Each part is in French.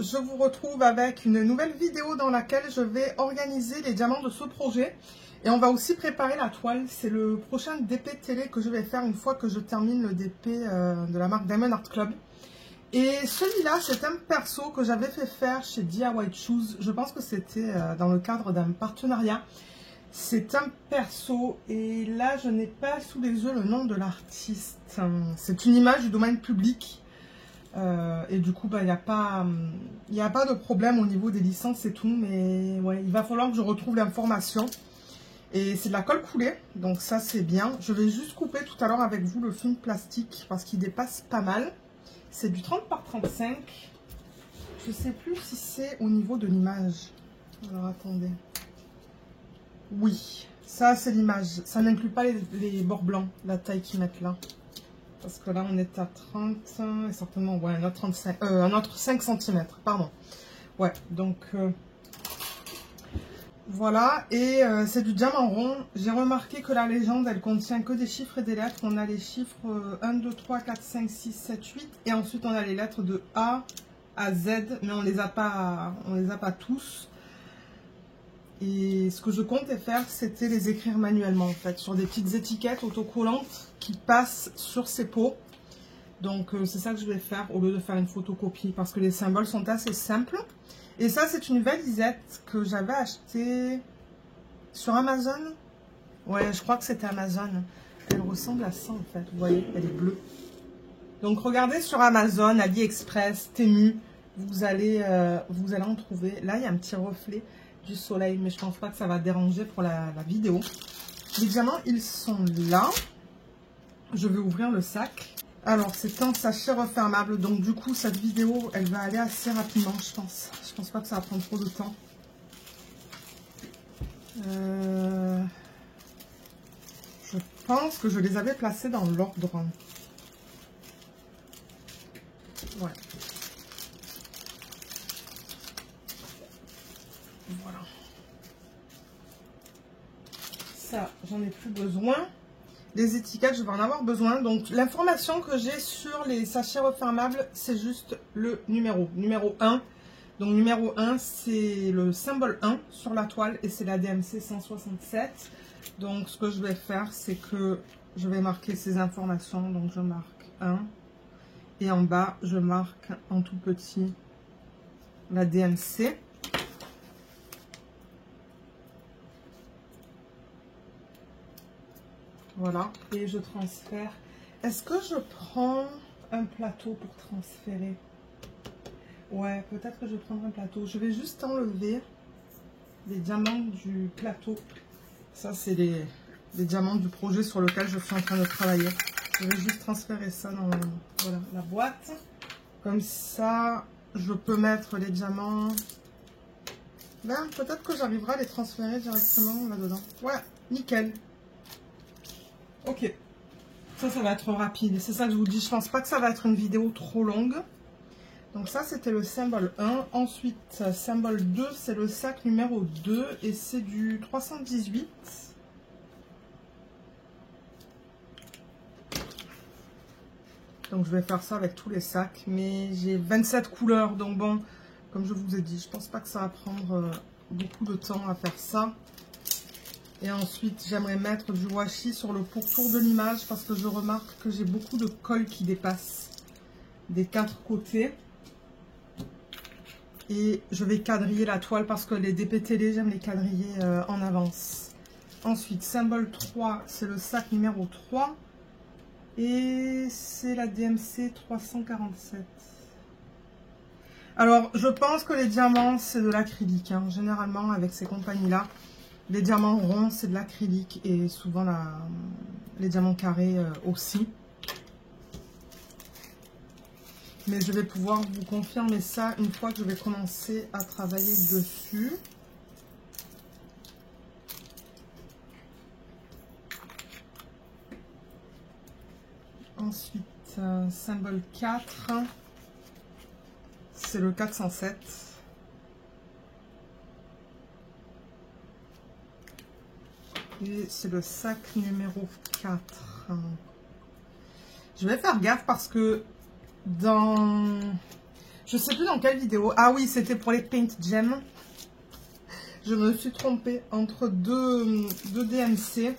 je vous retrouve avec une nouvelle vidéo dans laquelle je vais organiser les diamants de ce projet. Et on va aussi préparer la toile. C'est le prochain DP télé que je vais faire une fois que je termine le DP de la marque Diamond Art Club. Et celui-là, c'est un perso que j'avais fait faire chez DIY Shoes. Je pense que c'était dans le cadre d'un partenariat. C'est un perso et là, je n'ai pas sous les yeux le nom de l'artiste. C'est une image du domaine public. Et du coup, il n'y a pas de problème au niveau des licences et tout. Mais ouais, il va falloir que je retrouve l'information. Et c'est de la colle coulée, donc ça c'est bien. Je vais juste couper tout à l'heure avec vous le film plastique parce qu'il dépasse pas mal. C'est du 30 par 35. Je sais plus si c'est au niveau de l'image. Alors attendez. Oui, ça c'est l'image. Ça n'inclut pas les bords blancs, la taille qu'ils mettent là. Parce que là on est à 30 et certainement ouais, un autre 5 cm, pardon. Ouais, donc voilà, et c'est du diamant rond. J'ai remarqué que la légende, elle contient que des chiffres et des lettres. On a les chiffres 1, 2, 3, 4, 5, 6, 7, 8. Et ensuite, on a les lettres de A à Z, mais on les a pas tous. Et ce que je comptais faire, c'était les écrire manuellement, en fait, sur des petites étiquettes autocollantes qui passent sur ces pots. Donc, c'est ça que je vais faire au lieu de faire une photocopie, parce que les symboles sont assez simples. Et ça, c'est une valisette que j'avais achetée sur Amazon. Ouais, je crois que c'était Amazon. Elle ressemble à ça, en fait. Vous voyez, elle est bleue. Donc, regardez sur Amazon, AliExpress, Temu. Vous allez en trouver. Là, il y a un petit reflet du soleil, mais je pense pas que ça va déranger pour la vidéo. Les diamants, ils sont là. Je vais ouvrir le sac. Alors, c'est un sachet refermable. Donc, du coup, cette vidéo, elle va aller assez rapidement, je pense. Je pense pas que ça va prendre trop de temps. Je pense que je les avais placés dans l'ordre. Ouais. Voilà. Ça, j'en ai plus besoin. Les étiquettes, je vais en avoir besoin. Donc, l'information que j'ai sur les sachets refermables, c'est juste le numéro. Numéro 1. Donc, numéro 1, c'est le symbole 1 sur la toile et c'est la DMC 167. Donc, ce que je vais faire, c'est que je vais marquer ces informations. Donc, je marque 1. Et en bas, je marque en tout petit la DMC. Voilà, et je transfère. Est-ce que je prends un plateau pour transférer? Ouais, peut-être que je prendrai un plateau. Je vais juste enlever les diamants du plateau. Ça, c'est les diamants du projet sur lequel je suis en train de travailler. Je vais juste transférer ça dans voilà, la boîte. Comme ça, je peux mettre les diamants. Ben, peut-être que j'arriverai à les transférer directement là-dedans. Ouais, nickel. Ok, ça va être rapide. C'est ça que je vous dis. Je pense pas que ça va être une vidéo trop longue. Donc ça, c'était le symbole 1. Ensuite, symbole 2, c'est le sac numéro 2. Et c'est du 318. Donc je vais faire ça avec tous les sacs. Mais j'ai 27 couleurs. Donc bon, comme je vous ai dit, je pense pas que ça va prendre beaucoup de temps à faire ça. Et ensuite, j'aimerais mettre du washi sur le pourtour de l'image parce que je remarque que j'ai beaucoup de colle qui dépasse des 4 côtés. Et je vais quadriller la toile parce que les DP télé, j'aime les quadriller en avance. Ensuite, symbole 3, c'est le sac numéro 3. Et c'est la DMC 347. Alors, je pense que les diamants, c'est de l'acrylique. Hein. Généralement, avec ces compagnies-là. Les diamants ronds, c'est de l'acrylique et souvent les diamants carrés aussi. Mais je vais pouvoir vous confirmer ça une fois que je vais commencer à travailler dessus. Ensuite, symbole 4, c'est le 407. Et c'est le sac numéro 4. Je vais faire gaffe parce que dans Je sais plus dans quelle vidéo. Ah oui, c'était pour les Paint Gems. Je me suis trompée entre deux DMC.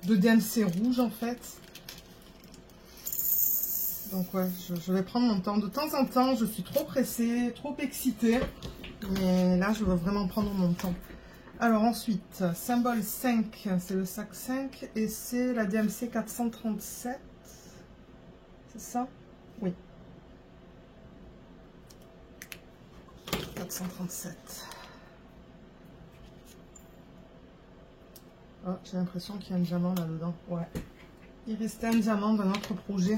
Deux DMC rouges en fait. Donc ouais, je vais prendre mon temps. De temps en temps, je suis trop pressée, trop excitée. Mais là, je veux vraiment prendre mon temps. Alors ensuite, symbole 5, c'est le sac 5. Et c'est la DMC 437. C'est ça? Oui. 437. Oh, j'ai l'impression qu'il y a un diamant là-dedans. Ouais. Il restait un diamant dans notre projet.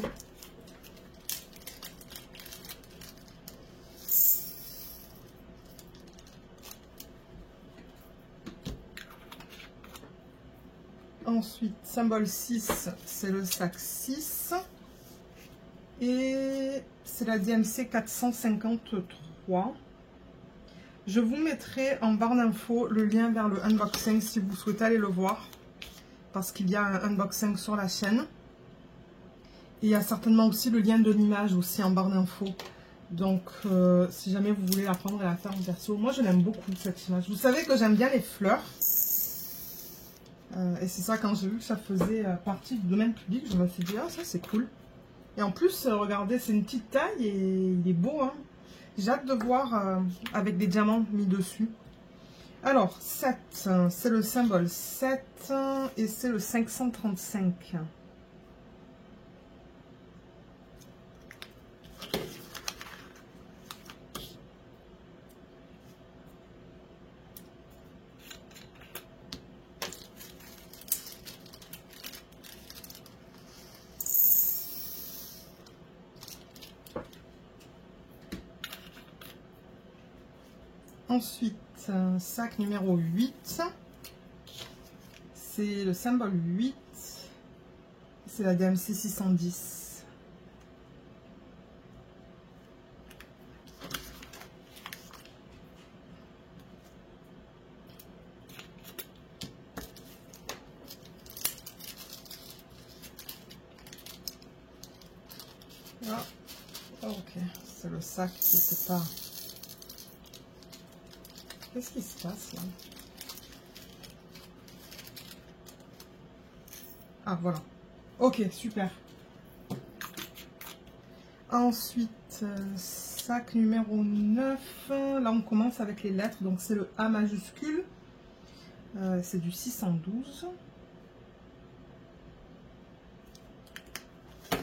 Ensuite, symbole 6, c'est le sac 6. Et c'est la DMC 453. Je vous mettrai en barre d'infos le lien vers le unboxing si vous souhaitez aller le voir. Parce qu'il y a un unboxing sur la chaîne. Et il y a certainement aussi le lien de l'image aussi en barre d'infos. Donc, si jamais vous voulez la prendre et la faire en perso. Moi, je l'aime beaucoup cette image. Vous savez que j'aime bien les fleurs. Et c'est ça, quand j'ai vu que ça faisait partie du domaine public, je me suis dit, ah ça c'est cool. Et en plus, regardez, c'est une petite taille et il est beau. Hein. J'ai hâte de voir avec des diamants mis dessus. Alors, 7, c'est le symbole 7 et c'est le 535. Ensuite, sac numéro 8, c'est le symbole 8, c'est la DMC 610. Ah, ok, c'est le sac qui n'était pas... Qu'est-ce qui se passe là? Ah, voilà. Ok, super. Ensuite, sac numéro 9. Là, on commence avec les lettres. Donc, c'est le A majuscule. C'est du 612.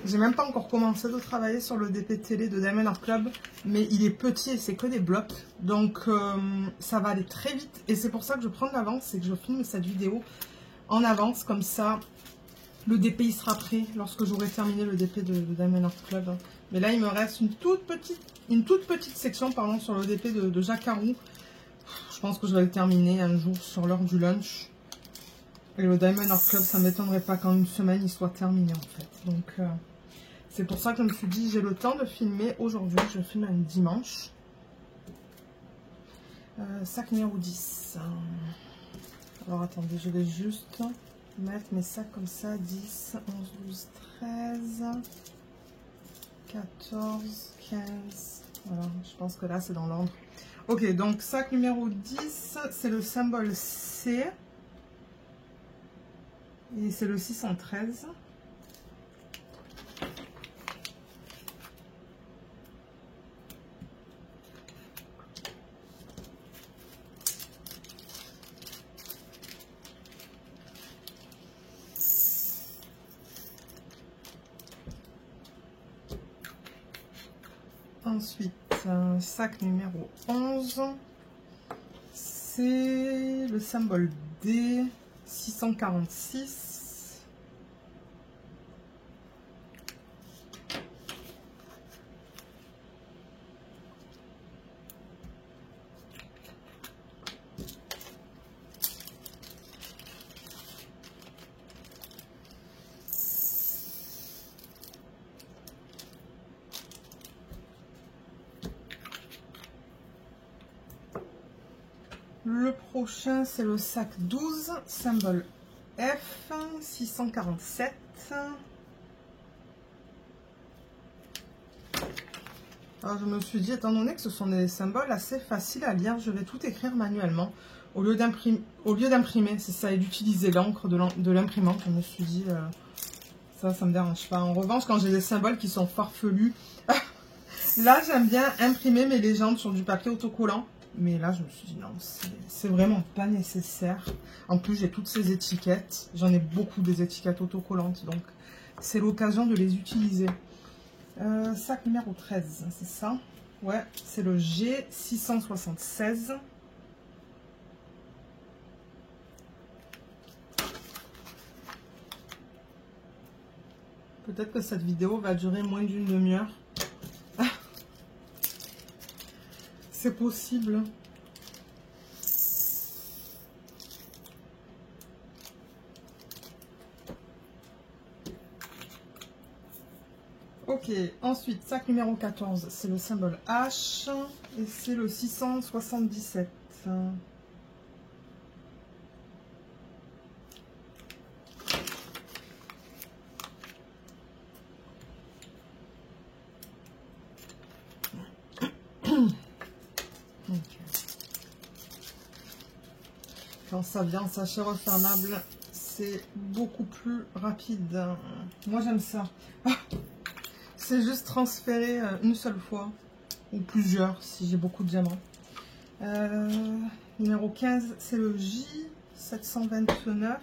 J'ai même pas encore commencé de travailler sur le DP télé de Diamond Art Club, mais il est petit et c'est que des blocs, donc ça va aller très vite. Et c'est pour ça que je prends de l'avance et que je filme cette vidéo en avance, comme ça le DP il sera prêt lorsque j'aurai terminé le DP de Diamond Art Club. Mais là il me reste une toute petite section pardon, sur le DP de Jacarou. Je pense que je vais le terminer un jour sur l'heure du lunch. Et le Diamond Art Club, ça ne m'étonnerait pas qu'en une semaine il soit terminé en fait. Donc c'est pour ça que je me suis dit, j'ai le temps de filmer aujourd'hui. Je filme un dimanche. Sac numéro 10. Alors attendez, je vais juste mettre mes sacs comme ça. 10, 11, 12, 13, 14, 15. Voilà, je pense que là c'est dans l'ordre. Ok, donc sac numéro 10, c'est le symbole C. Et c'est le 613. Ensuite, sac numéro 11, c'est le symbole D, 646. Le prochain, c'est le sac 12, symbole F, 647. Alors, je me suis dit, étant donné que ce sont des symboles assez faciles à lire, je vais tout écrire manuellement. Au lieu d'imprimer, c'est ça, et d'utiliser l'encre de l'imprimante, je me suis dit, ça me dérange pas. En revanche, quand j'ai des symboles qui sont farfelus, là, j'aime bien imprimer mes légendes sur du papier autocollant. Mais là, je me suis dit, non, c'est vraiment pas nécessaire. En plus, j'ai toutes ces étiquettes. J'en ai beaucoup des étiquettes autocollantes, donc c'est l'occasion de les utiliser. Sac numéro 13, c'est ça? Ouais, c'est le G676. Peut-être que cette vidéo va durer moins d'une demi-heure. C'est possible. Ok, ensuite, sac numéro 14, c'est le symbole H et c'est le 677. Quand ça vient en sachet refermable, c'est beaucoup plus rapide. Moi, j'aime ça. C'est juste transférer une seule fois, ou plusieurs, si j'ai beaucoup de diamants. Numéro 15, c'est le J729.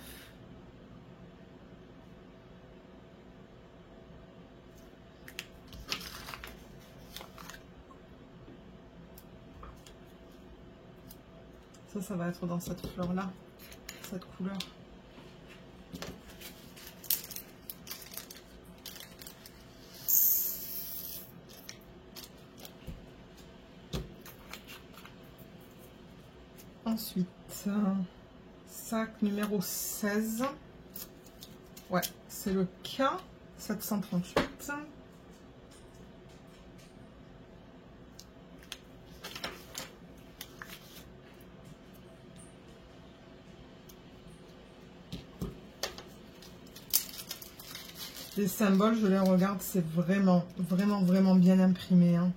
Ça va être dans cette fleur-là, cette couleur. Ensuite, sac numéro 16. Ouais, c'est le K738. Les symboles, je les regarde, c'est vraiment bien imprimé. Hein.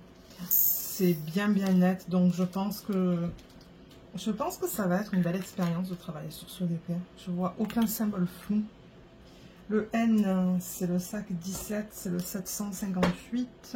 C'est bien net, donc je pense que ça va être une belle expérience de travailler sur ce DP. Je vois aucun symbole flou. Le N, c'est le sac 17, c'est le 758.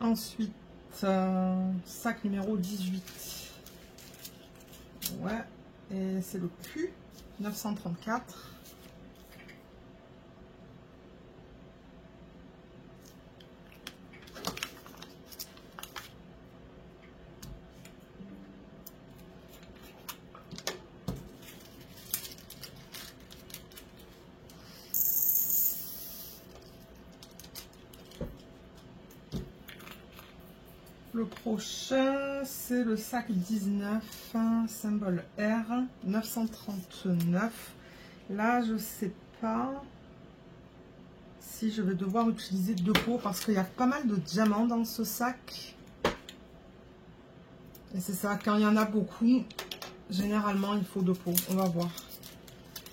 Ensuite, sac numéro 18. Ouais, et c'est le Q934. Le prochain, c'est le sac 19, symbole R, 939. Là, je sais pas si je vais devoir utiliser deux pots parce qu'il y a pas mal de diamants dans ce sac. Et c'est ça, quand il y en a beaucoup, généralement, il faut deux pots. On va voir.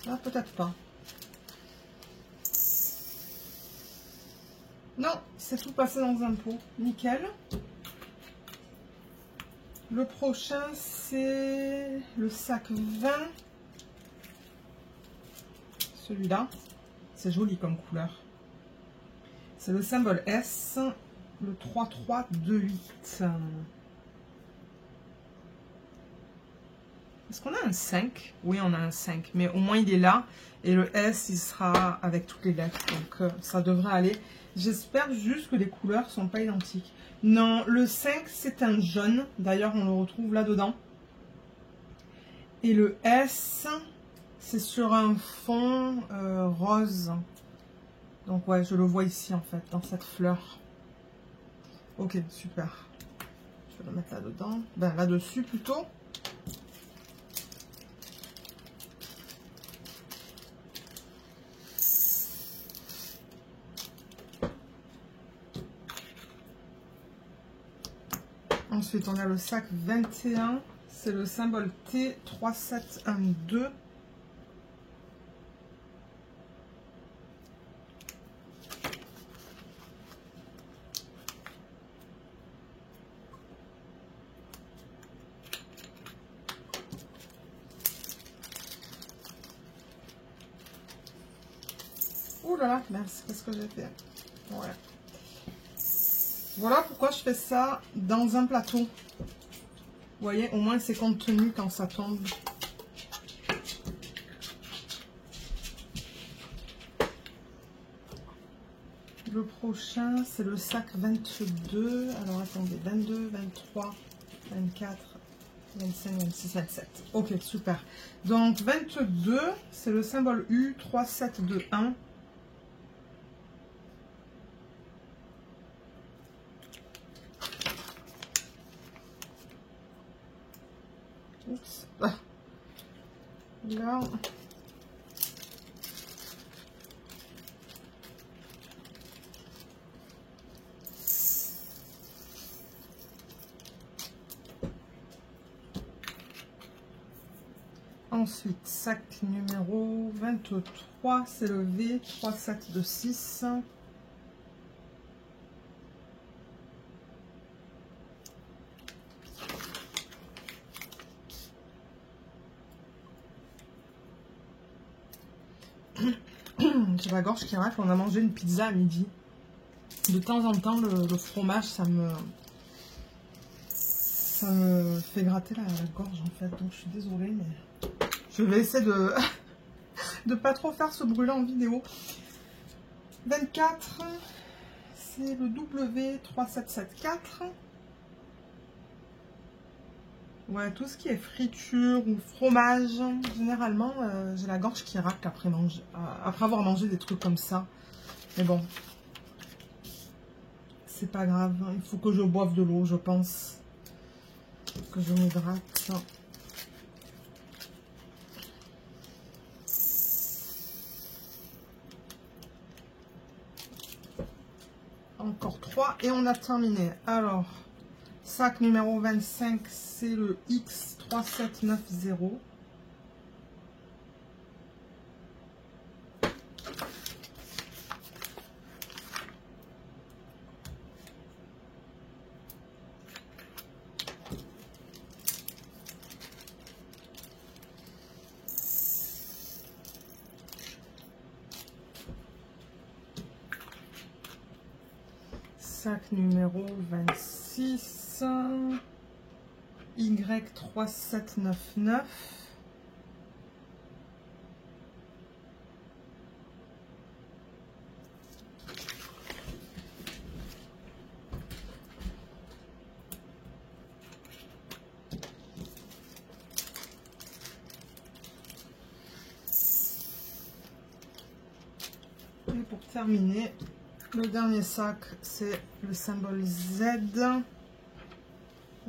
Là, peut-être pas. Non, c'est tout passé dans un pot. Nickel. Le prochain, c'est le sac 20. Celui-là, c'est joli comme couleur. C'est le symbole S, le 3328. Est-ce qu'on a un 5? Oui, on a un 5, mais au moins il est là. Et le S, il sera avec toutes les lettres. Donc, ça devrait aller. J'espère juste que les couleurs ne sont pas identiques. Non, le 5, c'est un jaune. D'ailleurs, on le retrouve là-dedans. Et le S, c'est sur un fond rose. Donc, ouais, je le vois ici, en fait, dans cette fleur. Ok, super. Je vais le mettre là-dedans. Ben, là-dessus, plutôt. Ensuite, on a le sac 21. C'est le symbole T 3712. Ouh là là, mince, qu'est-ce que j'ai fait? Ouais. Voilà pourquoi je fais ça dans un plateau. Vous voyez, au moins c'est contenu quand ça tombe. Le prochain, c'est le sac 22. Alors attendez, 22, 23, 24, 25, 26, 27. Ok, super. Donc 22, c'est le symbole U 3721. Oups. Ah. Là. Ensuite, sac numéro 23, c'est le V 3726. J'ai la gorge qui rafle, on a mangé une pizza à midi. De temps en temps, le fromage, ça me fait gratter la gorge en fait. Donc je suis désolée, mais je vais essayer de ne pas trop faire ce brûler en vidéo. 24, c'est le W3774. Ouais, tout ce qui est friture ou fromage, généralement, j'ai la gorge qui racle après avoir mangé des trucs comme ça. Mais bon, c'est pas grave. Il faut que je boive de l'eau, je pense. Que je m'hydrate. Encore 3 et on a terminé. Alors, sac numéro 25, c'est le X3790. Sac numéro 26, Y3799. Et pour terminer, le dernier sac, c'est le symbole Z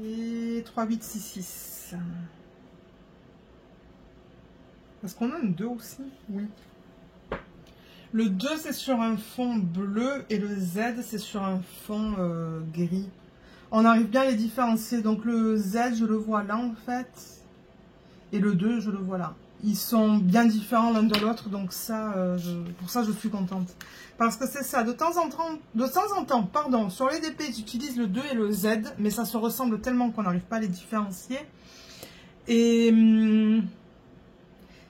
et 3866. Est-ce qu'on a une 2 aussi? Oui. Le 2, c'est sur un fond bleu et le Z, c'est sur un fond gris. On arrive bien à les différencier. Donc le Z, je le vois là en fait. Et le 2, je le vois là. Ils sont bien différents l'un de l'autre, donc ça, pour ça, je suis contente. Parce que c'est ça, de temps en temps, pardon, sur les DP, j'utilise le 2 et le Z, mais ça se ressemble tellement qu'on n'arrive pas à les différencier. Et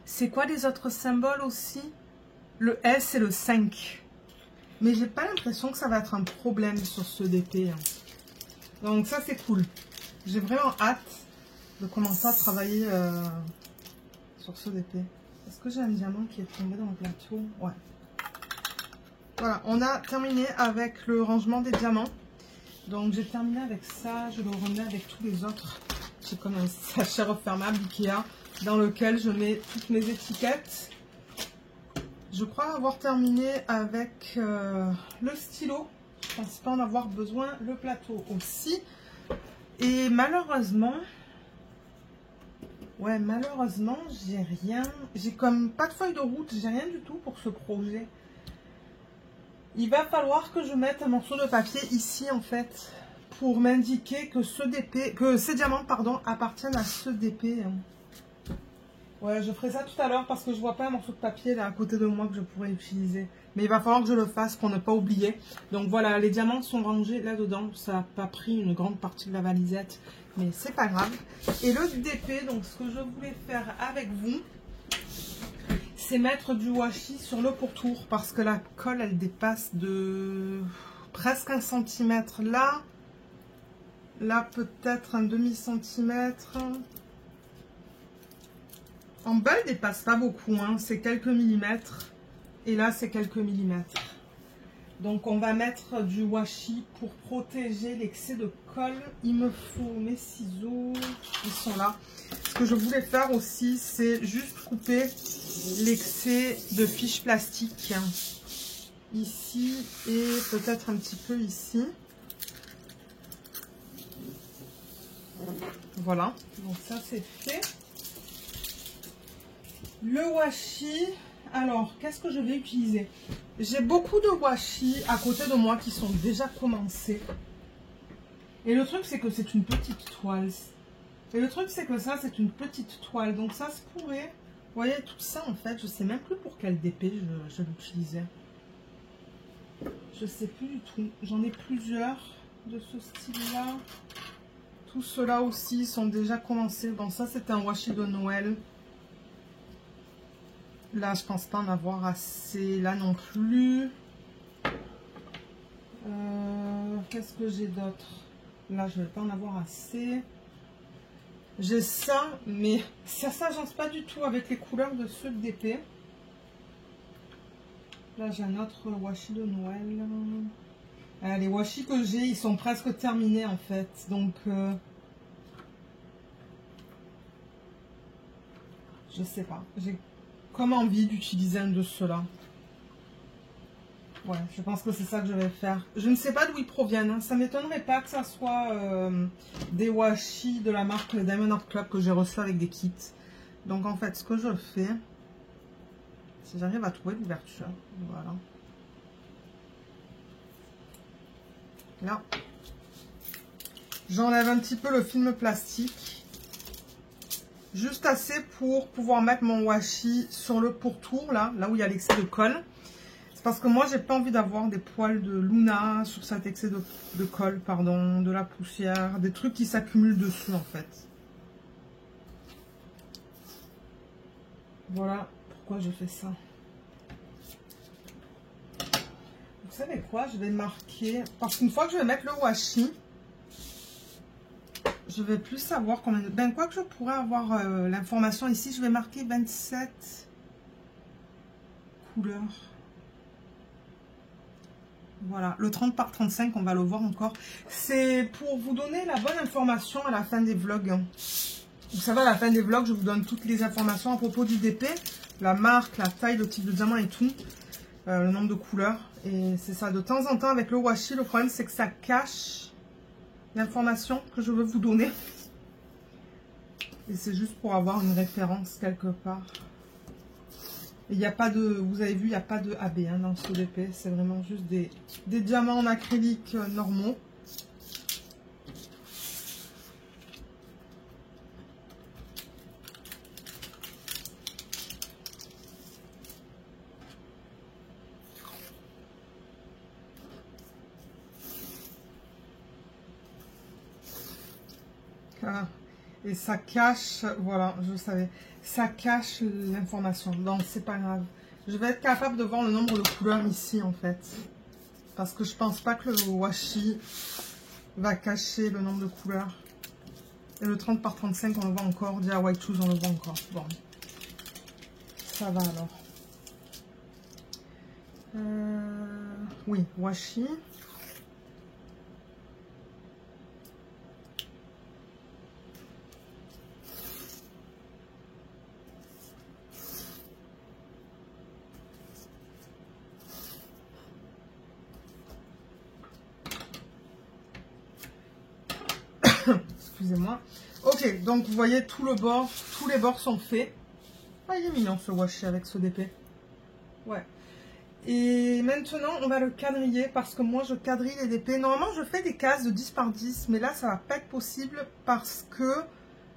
c'est quoi les autres symboles aussi? Le S et le 5. Mais j'ai pas l'impression que ça va être un problème sur ce DP. Hein. Donc ça, c'est cool. J'ai vraiment hâte de commencer à travailler... sur ce DP. Est-ce que j'ai un diamant qui est tombé dans le plateau? Ouais. Voilà, on a terminé avec le rangement des diamants. Donc j'ai terminé avec ça. Je le remets avec tous les autres. J'ai comme un sachet refermable Ikea dans lequel je mets toutes mes étiquettes. Je crois avoir terminé avec le stylo. Je pense pas en avoir besoin. Le plateau aussi. Et malheureusement... Ouais, malheureusement, j'ai rien. J'ai comme pas de feuille de route, j'ai rien du tout pour ce projet. Il va falloir que je mette un morceau de papier ici, en fait, pour m'indiquer que ces diamants, pardon, appartiennent à ce DP. Ouais, je ferai ça tout à l'heure parce que je vois pas un morceau de papier là à côté de moi que je pourrais utiliser. Mais il va falloir que je le fasse pour ne pas oublier. Donc voilà, les diamants sont rangés là-dedans. Ça n'a pas pris une grande partie de la valisette, mais c'est pas grave. Et le DP, donc ce que je voulais faire avec vous, c'est mettre du washi sur le pourtour parce que la colle, elle dépasse de presque 1 cm là. Là, peut-être un demi-centimètre. En bas, elle dépasse pas beaucoup, hein. C'est quelques millimètres. Et là, c'est quelques millimètres. Donc, on va mettre du washi pour protéger l'excès de colle. Il me faut mes ciseaux. Ils sont là. Ce que je voulais faire aussi, c'est juste couper l'excès de fiches plastiques. Ici et peut-être un petit peu ici. Voilà. Donc, ça, c'est fait. Le washi, alors, qu'est-ce que je vais utiliser? J'ai beaucoup de washi à côté de moi qui sont déjà commencés. Et le truc, c'est que c'est une petite toile. Et le truc, c'est que ça, c'est une petite toile. Donc, ça se pourrait... Vous voyez, tout ça, en fait, je sais même plus pour quel DP je l'utilisais. Je sais plus du tout. J'en ai plusieurs de ce style-là. Tous ceux-là aussi sont déjà commencés. Bon, ça, c'est un washi de Noël. Là, je pense pas en avoir assez. Là non plus. Qu'est-ce que j'ai d'autre? Là, je vais pas en avoir assez. J'ai ça, mais ça s'agence pas du tout avec les couleurs de ce DP. Là, j'ai un autre washi de Noël. Les washi que j'ai, ils sont presque terminés en fait. Donc, je sais pas. J'ai comme envie d'utiliser un de ceux-là. Ouais, je pense que c'est ça que je vais faire. Je ne sais pas d'où ils proviennent. Hein. Ça ne m'étonnerait pas que ça soit des washi de la marque Diamond Art Club que j'ai reçu avec des kits. Donc en fait, ce que je fais, si j'arrive à trouver l'ouverture, voilà. Là, j'enlève un petit peu le film plastique. Juste assez pour pouvoir mettre mon washi sur le pourtour, là où il y a l'excès de colle. C'est parce que moi, j'ai pas envie d'avoir des poils de Luna sur cet excès de colle, pardon, de la poussière, des trucs qui s'accumulent dessus, en fait. Voilà pourquoi je fais ça. Vous savez quoi? Je vais marquer, parce qu'une fois que je vais mettre le washi, je vais plus savoir combien de... Ben, quoi que je pourrais avoir l'information ici, je vais marquer 27 couleurs. Voilà, le 30 par 35, on va le voir encore. C'est pour vous donner la bonne information à la fin des vlogs. Vous savez, à la fin des vlogs, je vous donne toutes les informations à propos du DP. La marque, la taille, le type de diamant et tout. Le nombre de couleurs. Et c'est ça, de temps en temps, avec le washi, le problème, c'est que ça cache l'information que je veux vous donner. Et c'est juste pour avoir une référence quelque part. Il n'y a pas de, vous avez vu, il n'y a pas de AB hein, dans ce DP. C'est vraiment juste des diamants en acrylique normaux. Et ça cache, voilà, je savais, ça cache l'information. Donc, c'est pas grave. Je vais être capable de voir le nombre de couleurs ici, en fait. Parce que je pense pas que le washi va cacher le nombre de couleurs. Et le 30 par 35, on le voit encore. DIY Choose, on le voit encore. Bon. Ça va alors. Oui, washi. Excusez-moi. Ok, donc vous voyez tout le bord, tous les bords sont faits. Ah, il est mignon ce washi avec ce DP. Ouais. Et maintenant, on va le quadriller parce que moi, je quadrille les DP. Normalement, je fais des cases de 10 par 10, mais là, ça va pas être possible parce que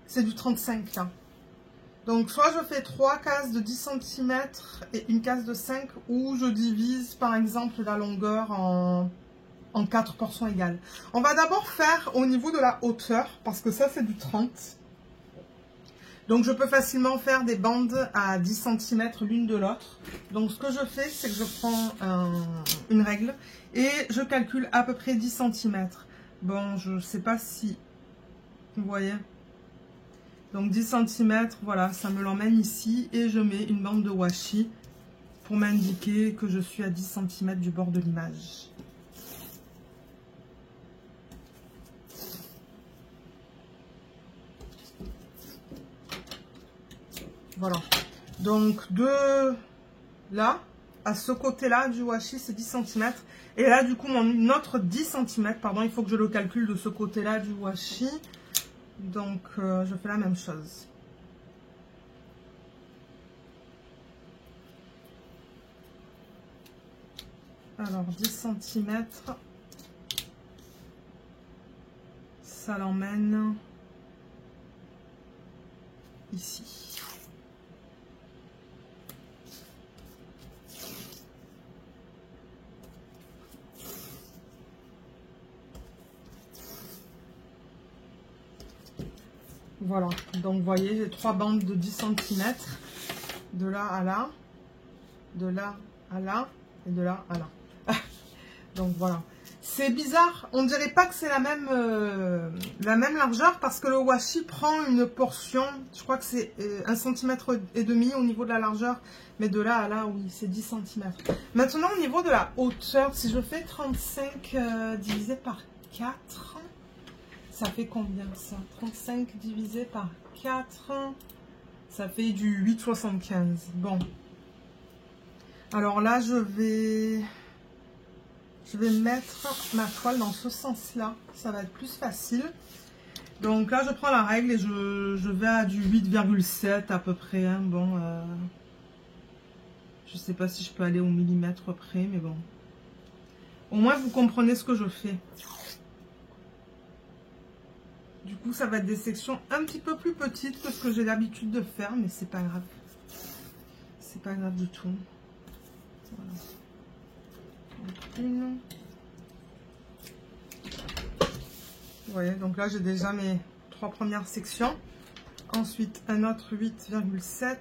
c'est du 35 là. Donc, soit je fais 3 cases de 10 cm et une case de 5, ou je divise, par exemple, la longueur en 4 portions égales. On va d'abord faire au niveau de la hauteur, parce que ça, c'est du 30. Donc, je peux facilement faire des bandes à 10 cm l'une de l'autre. Donc, ce que je fais, c'est que je prends une règle et je calcule à peu près 10 cm. Bon, je ne sais pas si vous voyez. Donc, 10 cm, voilà, ça me l'emmène ici. Et je mets une bande de washi pour m'indiquer que je suis à 10 cm du bord de l'image. Voilà, donc de là à ce côté-là du washi, c'est 10 cm. Et là, du coup, mon autre 10 cm, pardon, il faut que je le calcule de ce côté-là du washi. Donc, je fais la même chose. Alors, 10 cm, ça l'emmène ici. Voilà, donc vous voyez, j'ai 3 bandes de 10 cm, de là à là, de là à là, et de là à là. Donc voilà, c'est bizarre, on dirait pas que c'est la même largeur, parce que le washi prend une portion, je crois que c'est 1,5 cm au niveau de la largeur, mais de là à là, oui, c'est 10 cm. Maintenant, au niveau de la hauteur, si je fais 35 divisé par 4... ça fait combien ça? 35 divisé par 4, ça fait du 8,75. Bon. Alors là, je vais mettre ma toile dans ce sens-là. Ça va être plus facile. Donc là, je prends la règle et je vais à du 8,7 à peu près. Hein. Bon, je sais pas si je peux aller au millimètre près, mais bon. Au moins, vous comprenez ce que je fais. Du coup, ça va être des sections un petit peu plus petites que ce que j'ai l'habitude de faire, mais c'est pas grave. C'est pas grave du tout. Voilà. Donc, une. Vous voyez, donc là, j'ai déjà mes 3 premières sections. Ensuite, un autre 8,7.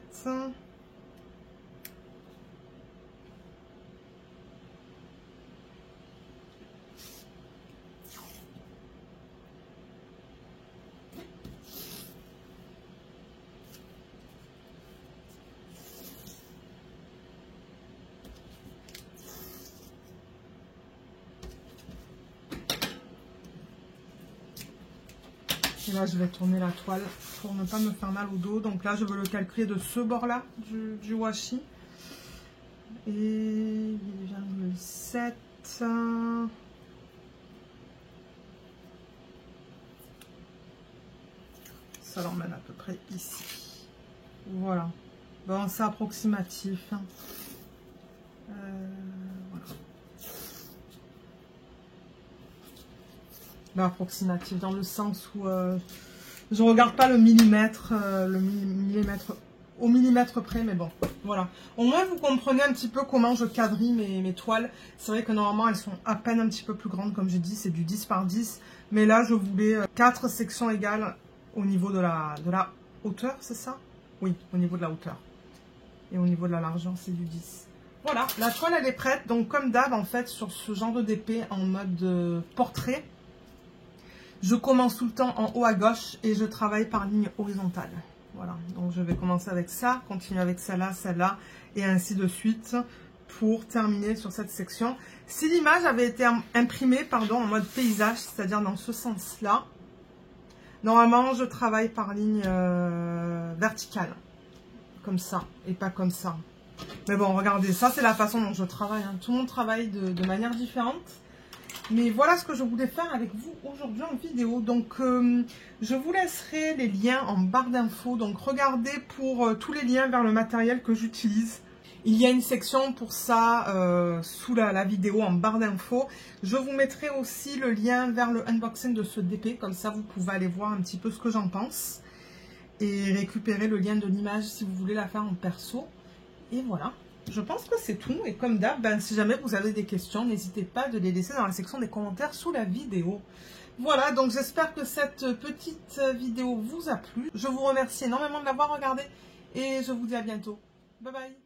Et là, je vais tourner la toile pour ne pas me faire mal au dos. Donc là, je veux le calculer de ce bord-là du washi. Et 8,7. Ça l'emmène à peu près ici. Voilà. Bon, c'est approximatif. Voilà. Approximatif dans le sens où je regarde pas le millimètre au millimètre près, mais bon, voilà. Au moins vous comprenez un petit peu comment je quadrille mes toiles. C'est vrai que normalement elles sont à peine un petit peu plus grandes, comme j'ai dit, c'est du 10 par 10, mais là je voulais 4 sections égales au niveau de la hauteur, c'est ça? Oui, au niveau de la hauteur. Et au niveau de la largeur, c'est du 10. Voilà, la toile elle est prête, donc comme d'hab en fait sur ce genre de DP en mode portrait, je commence tout le temps en haut à gauche et je travaille par ligne horizontale. Voilà, donc je vais commencer avec ça, continuer avec celle-là, et ainsi de suite pour terminer sur cette section. Si l'image avait été imprimée, pardon, en mode paysage, c'est-à-dire dans ce sens-là, normalement je travaille par ligne verticale, comme ça, et pas comme ça. Mais bon, regardez, ça c'est la façon dont je travaille. Hein. Tout le monde travaille de manière différente. Mais voilà ce que je voulais faire avec vous aujourd'hui en vidéo. Donc, je vous laisserai les liens en barre d'infos. Donc, regardez pour tous les liens vers le matériel que j'utilise. Il y a une section pour ça sous la vidéo en barre d'infos. Je vous mettrai aussi le lien vers le unboxing de ce DP, comme ça vous pouvez aller voir un petit peu ce que j'en pense. Et récupérer le lien de l'image si vous voulez la faire en perso. Et voilà, je pense que c'est tout. Et comme d'hab, ben, si jamais vous avez des questions, n'hésitez pas de les laisser dans la section des commentaires sous la vidéo. Voilà, donc j'espère que cette petite vidéo vous a plu. Je vous remercie énormément de l'avoir regardée et je vous dis à bientôt. Bye bye.